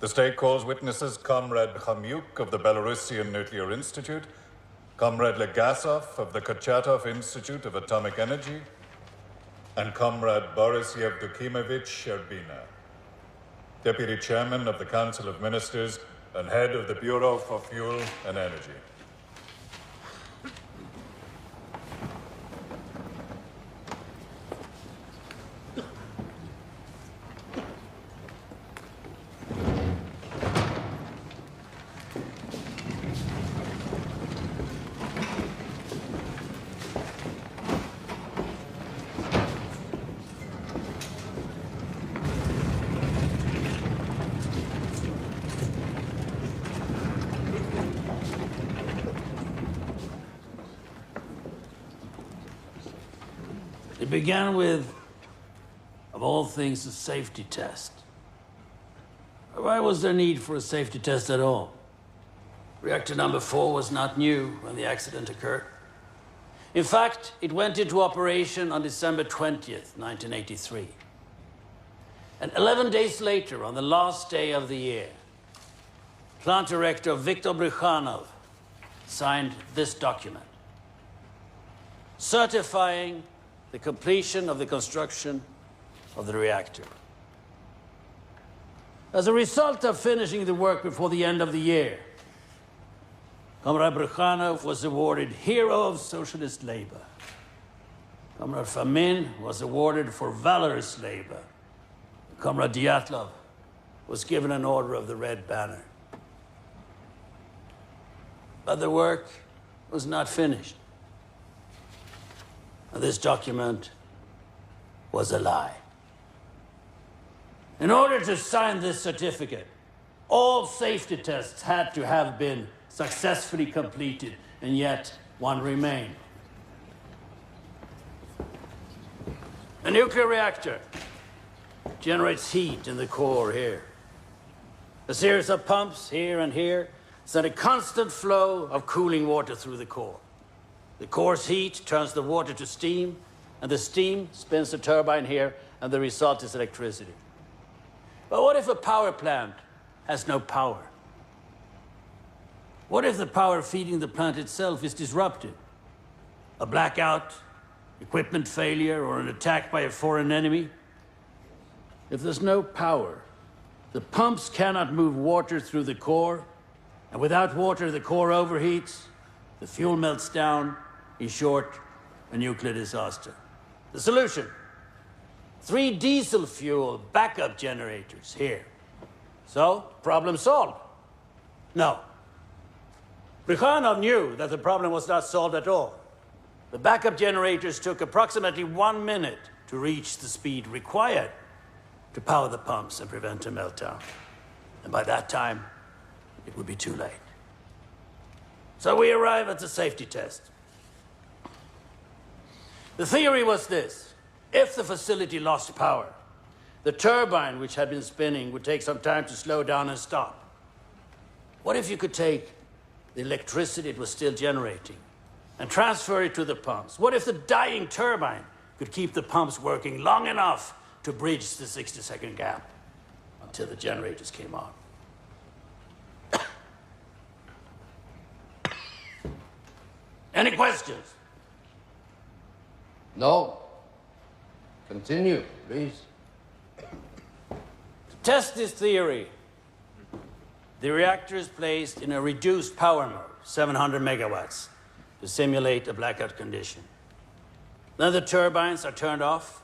The state calls witnesses Comrade Khamyuk of the Belarusian Nuclear Institute, Comrade Legasov of the Kurchatov Institute of Atomic Energy, and Comrade Boris Shcherbyna, Deputy Chairman of the Council of Ministers and Head of the Bureau for Fuel and Energy. It began with, of all things, a safety test. Why was there need for a safety test at all? Reactor number 4 was not new when the accident occurred. In fact, it went into operation on December 20th, 1983. And 11 days later, on the last day of the year, plant director Viktor Bryukhanov signed this document, certifying the completion of the construction of the reactor. As a result of finishing the work before the end of the year, Comrade Bryukhanov was awarded Hero of Socialist Labor. Comrade Fomin was awarded for valorous labor. Comrade Dyatlov was given an Order of the Red Banner. But the work was not finished. And this document was a lie. In order to sign this certificate, all safety tests had to have been successfully completed, and yet one remained. A nuclear reactor generates heat in the core here. A series of pumps here and here send a constant flow of cooling water through the core. The core's heat turns the water to steam, and the steam spins the turbine here, and the result is electricity. But what if a power plant has no power? What if the power feeding the plant itself is disrupted? A blackout, equipment failure, or an attack by a foreign enemy? If there's no power, the pumps cannot move water through the core, and without water, the core overheats, the fuel melts down. In short, a nuclear disaster. The solution: 3 diesel fuel backup generators here. So, problem solved? No. Bryukhanov knew that the problem was not solved at all. The backup generators took approximately 1 minute to reach the speed required to power the pumps and prevent a meltdown. And by that time, it would be too late. So we arrive at the safety test. The theory was this: if the facility lost power, the turbine which had been spinning would take some time to slow down and stop. What if you could take the electricity it was still generating and transfer it to the pumps? What if the dying turbine could keep the pumps working long enough to bridge the 60-second gap until the generators came on? Any questions? No. Continue, please. To test this theory, the reactor is placed in a reduced power mode, 700 megawatts, to simulate a blackout condition. Then the turbines are turned off,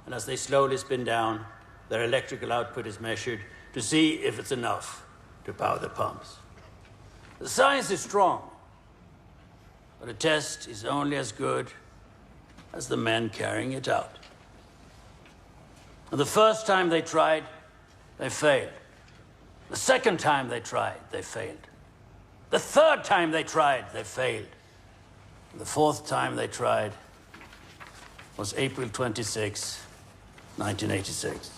and as they slowly spin down, their electrical output is measured to see if it's enough to power the pumps. The science is strong, but a test is only as good as the men carrying it out. And the first time they tried, they failed. The second time they tried, they failed. The third time they tried, they failed. And the fourth time they tried was April 26, 1986.